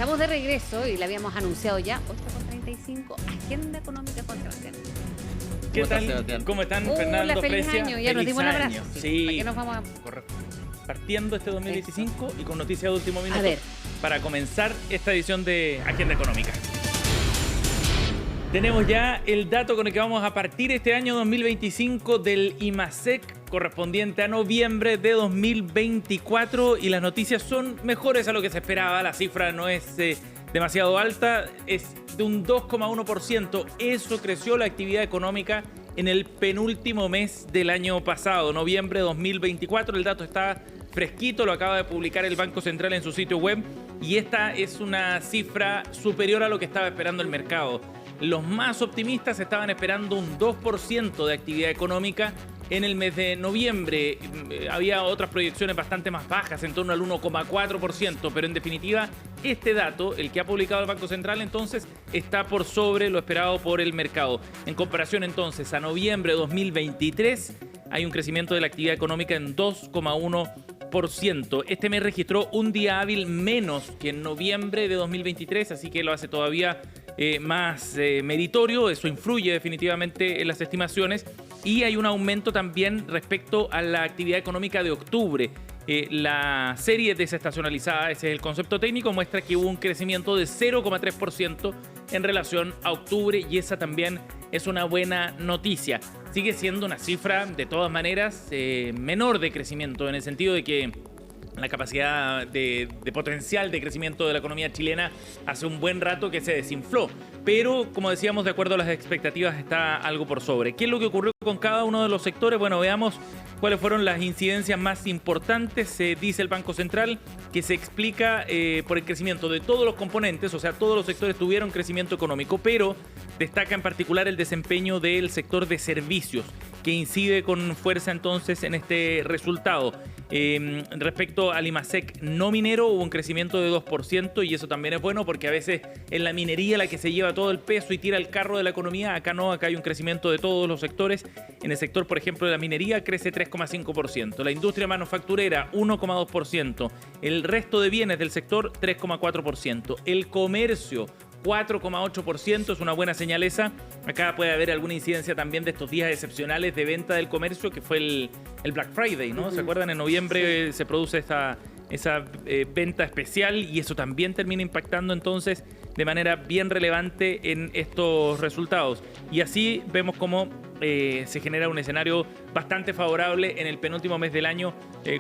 Estamos de regreso y la habíamos anunciado ya, 8:35, Agenda Económica con Sebastián. ¿Qué tal? ¿Cómo están, Fernando? Hola, feliz Fresia? año, ya nos dimos un abrazo. Sí. ¿Para qué nos vamos a...? Correcto. Partiendo este 2025 y con noticias de último minuto A ver. para comenzar esta edición de Agenda Económica. Tenemos ya el dato con el que vamos a partir este año 2025 del IMASEC correspondiente a noviembre de 2024 y las noticias son mejores a lo que se esperaba. La cifra no es demasiado alta, es de un 2,1%. Eso creció la actividad económica en el penúltimo mes del año pasado, noviembre de 2024. El dato está fresquito, lo acaba de publicar el Banco Central en su sitio web y esta es una cifra superior a lo que estaba esperando el mercado. Los más optimistas estaban esperando un 2% de actividad económica en el mes de noviembre. Había otras proyecciones bastante más bajas, en torno al 1,4%, pero en definitiva este dato, el que ha publicado el Banco Central, entonces está por sobre lo esperado por el mercado. En comparación entonces a noviembre de 2023, hay un crecimiento de la actividad económica en 2,1%. Este mes registró un día hábil menos que en noviembre de 2023, así que lo hace todavía más meritorio. Eso influye definitivamente en las estimaciones y hay un aumento también respecto a la actividad económica de octubre. La serie desestacionalizada, ese es el concepto técnico, muestra que hubo un crecimiento de 0,3% en relación a octubre y esa también es una buena noticia. Sigue siendo una cifra, de todas maneras, menor de crecimiento, en el sentido de que la capacidad de potencial de crecimiento de la economía chilena hace un buen rato que se desinfló. Pero, como decíamos, de acuerdo a las expectativas está algo por sobre. ¿Qué es lo que ocurrió con cada uno de los sectores? Bueno, veamos cuáles fueron las incidencias más importantes. Dice el Banco Central que se explica por el crecimiento de todos los componentes, o sea, todos los sectores tuvieron crecimiento económico, pero destaca en particular el desempeño del sector de servicios, que incide con fuerza entonces en este resultado. Respecto al IMASEC no minero hubo un crecimiento de 2% y eso también es bueno porque a veces en la minería la que se lleva todo el peso y tira el carro de la economía, acá no, acá hay un crecimiento de todos los sectores. En el sector, por ejemplo, de la minería crece 3,5%, la industria manufacturera 1,2%, el resto de bienes del sector 3,4%, el comercio 4,8%, es una buena señal esa. Acá puede haber alguna incidencia también de estos días excepcionales de venta del comercio, que fue el Black Friday, ¿no? ¿Se acuerdan? En noviembre se produce esa venta especial y eso también termina impactando entonces de manera bien relevante en estos resultados. Y así vemos cómo se genera un escenario bastante favorable en el penúltimo mes del año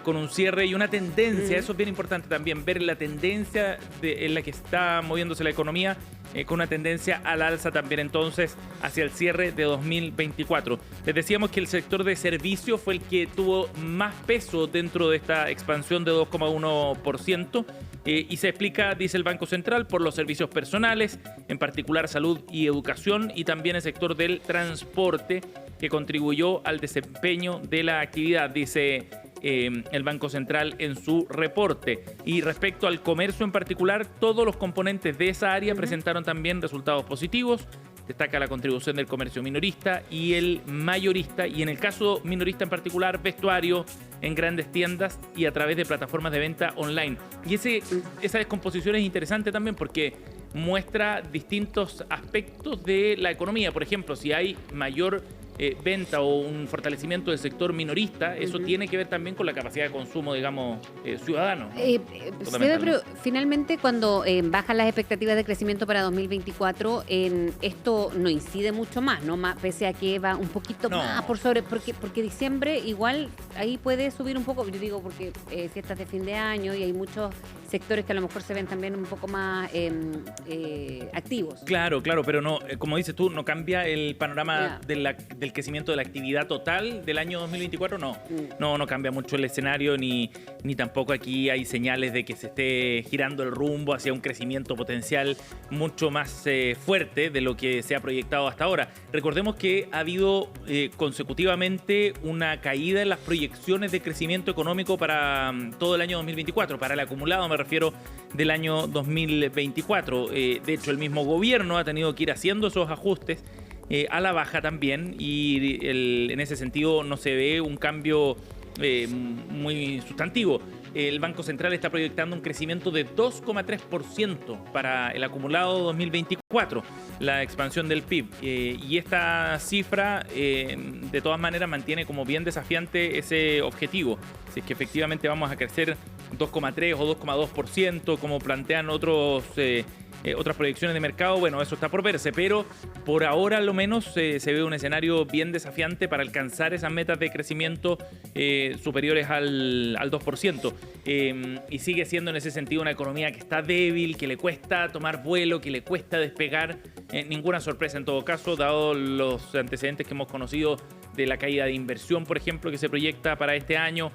con un cierre y una tendencia. Eso es bien importante también, ver la tendencia en la que está moviéndose la economía con una tendencia al alza también entonces hacia el cierre de 2024. Les decíamos que el sector de servicios fue el que tuvo más peso dentro de esta expansión de 2,1%. Y se explica, dice el Banco Central, por los servicios personales, en particular salud y educación, y también el sector del transporte, que contribuyó al desempeño de la actividad, dice el Banco Central en su reporte. Y respecto al comercio en particular, todos los componentes de esa área presentaron también resultados positivos. Destaca la contribución del comercio minorista y el mayorista, y en el caso minorista en particular, vestuario en grandes tiendas y a través de plataformas de venta online. Y esa descomposición es interesante también porque muestra distintos aspectos de la economía. Por ejemplo, si hay mayor venta o un fortalecimiento del sector minorista, eso tiene que ver también con la capacidad de consumo, digamos, ciudadano, ¿no? Pero finalmente cuando bajan las expectativas de crecimiento para 2024, esto no incide mucho más, ¿no? Pese a que va un poquito más por sobre, porque diciembre igual ahí puede subir un poco, yo digo porque fiestas de fin de año y hay muchos sectores que a lo mejor se ven también un poco más activos. Claro, pero no, como dices tú, no cambia el panorama del crecimiento de la actividad total del año 2024, no cambia mucho el escenario, ni tampoco aquí hay señales de que se esté girando el rumbo hacia un crecimiento potencial mucho más fuerte de lo que se ha proyectado hasta ahora. Recordemos que ha habido consecutivamente una caída en las proyecciones de crecimiento económico para todo el año 2024, para el acumulado me refiero del año 2024. De hecho, el mismo gobierno ha tenido que ir haciendo esos ajustes a la baja también y en ese sentido no se ve un cambio muy sustantivo. El Banco Central está proyectando un crecimiento de 2,3% para el acumulado 2024, la expansión del PIB. Y esta cifra, de todas maneras, mantiene como bien desafiante ese objetivo. Si es que efectivamente vamos a crecer 2,3 o 2,2%, como plantean otras proyecciones de mercado, bueno, eso está por verse, pero por ahora al menos se ve un escenario bien desafiante para alcanzar esas metas de crecimiento superiores al 2%. Y sigue siendo en ese sentido una economía que está débil, que le cuesta tomar vuelo, que le cuesta despegar. Ninguna sorpresa en todo caso, dado los antecedentes que hemos conocido de la caída de inversión, por ejemplo, que se proyecta para este año,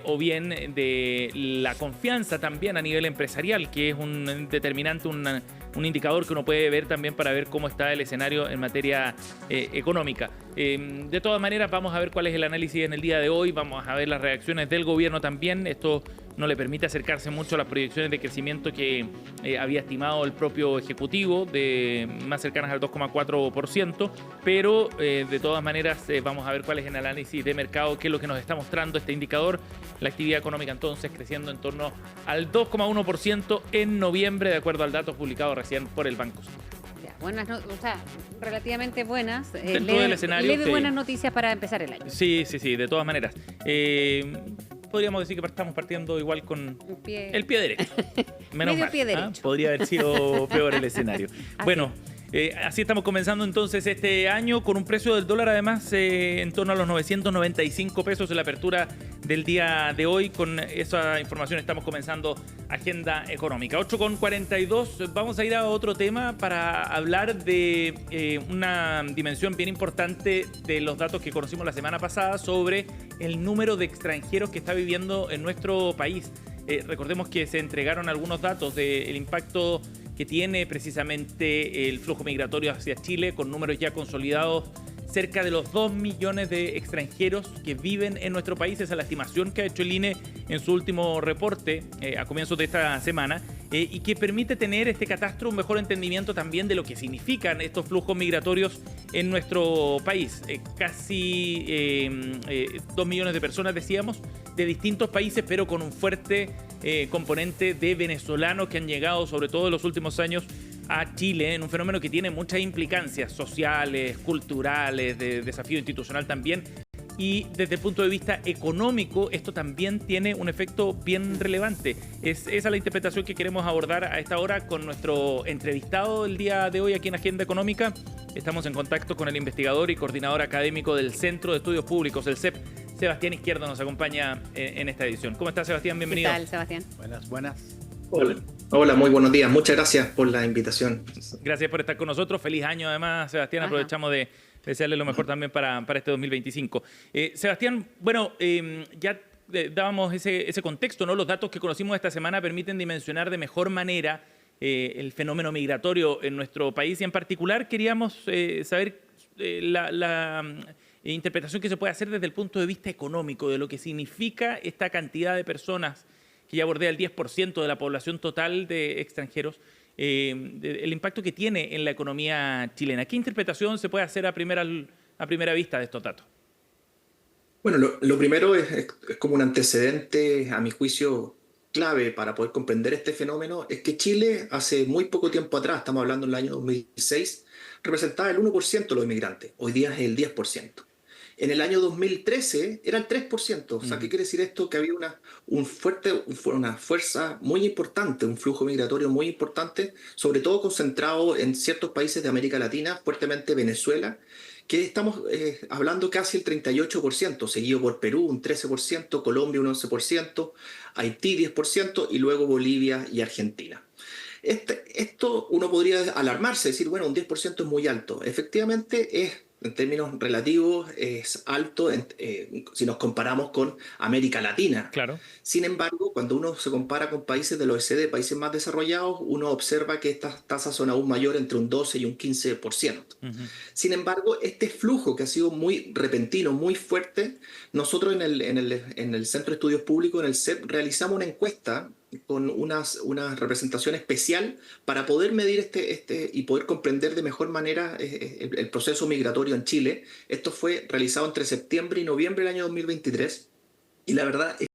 o bien de la confianza también a nivel empresarial, que es un determinante, un indicador que uno puede ver también para ver cómo está el escenario en materia económica. De todas maneras, vamos a ver cuál es el análisis en el día de hoy, vamos a ver las reacciones del gobierno también. Esto no le permite acercarse mucho a las proyecciones de crecimiento que había estimado el propio Ejecutivo, de más cercanas al 2,4%, pero de todas maneras vamos a ver cuál es el análisis de mercado, qué es lo que nos está mostrando este indicador. La actividad económica entonces creciendo en torno al 2,1% en noviembre, de acuerdo al dato publicado recién por el Banco Central. Buenas, o sea, relativamente buenas. Dentro del escenario, leve buenas noticias para empezar el año. Sí, de todas maneras. Podríamos decir que estamos partiendo igual con el pie derecho. Menos Medio mal. pie derecho. Podría haber sido peor el escenario. Bueno, así estamos comenzando entonces este año con un precio del dólar además en torno a los 995 pesos en la apertura del día de hoy. Con esa información estamos comenzando Agenda Económica. 8,42. Vamos a ir a otro tema para hablar de una dimensión bien importante de los datos que conocimos la semana pasada sobre el número de extranjeros que está viviendo en nuestro país. Recordemos que se entregaron algunos datos del impacto que tiene precisamente el flujo migratorio hacia Chile, con números ya consolidados, cerca de los 2 millones de extranjeros que viven en nuestro país. Esa es la estimación que ha hecho el INE en su último reporte a comienzos de esta semana, y que permite tener este catastro un mejor entendimiento también de lo que significan estos flujos migratorios en nuestro país. Casi 2 millones de personas, decíamos, de distintos países, pero con un fuerte componente de venezolanos que han llegado, sobre todo en los últimos años, a Chile, en un fenómeno que tiene muchas implicancias sociales, culturales, de desafío institucional también. Y desde el punto de vista económico, esto también tiene un efecto bien relevante. Esa es la interpretación que queremos abordar a esta hora con nuestro entrevistado el día de hoy aquí en Agenda Económica. Estamos en contacto con el investigador y coordinador académico del Centro de Estudios Públicos, el CEP. Sebastián Izquierdo nos acompaña en esta edición. ¿Cómo estás, Sebastián? Bienvenido. ¿Qué tal, Sebastián? Buenas. Hola, muy buenos días. Muchas gracias por la invitación. Gracias por estar con nosotros. Feliz año además, Sebastián. Ajá. Aprovechamos de desearle lo mejor también para este 2025. Sebastián, bueno, ya dábamos ese contexto, ¿no? Los datos que conocimos esta semana permiten dimensionar de mejor manera el fenómeno migratorio en nuestro país, y en particular queríamos saber la interpretación que se puede hacer desde el punto de vista económico, de lo que significa esta cantidad de personas que ya bordea el 10% de la población total de extranjeros, el impacto que tiene en la economía chilena. ¿Qué interpretación se puede hacer a primera vista de estos datos? Bueno, lo primero es como un antecedente, a mi juicio, clave para poder comprender este fenómeno, es que Chile hace muy poco tiempo atrás, estamos hablando del año 2006, representaba el 1% de los inmigrantes, hoy día es el 10%. En el año 2013 era el 3%. O sea, ¿qué quiere decir esto? Que había una fuerza muy importante, un flujo migratorio muy importante, sobre todo concentrado en ciertos países de América Latina, fuertemente Venezuela, que estamos hablando casi el 38%, seguido por Perú un 13%, Colombia un 11%, Haití 10% y luego Bolivia y Argentina. Esto uno podría alarmarse, decir, bueno, un 10% es muy alto. Efectivamente en términos relativos es alto si nos comparamos con América Latina. Claro. Sin embargo, cuando uno se compara con países del OECD, países más desarrollados, uno observa que estas tasas son aún mayores, entre un 12 y un 15%. Uh-huh. Sin embargo, este flujo que ha sido muy repentino, muy fuerte, nosotros en el Centro de Estudios Públicos, en el CEP, realizamos una encuesta con una representación especial para poder medir y poder comprender de mejor manera el proceso migratorio en Chile. Esto fue realizado entre septiembre y noviembre del año 2023. Y la verdad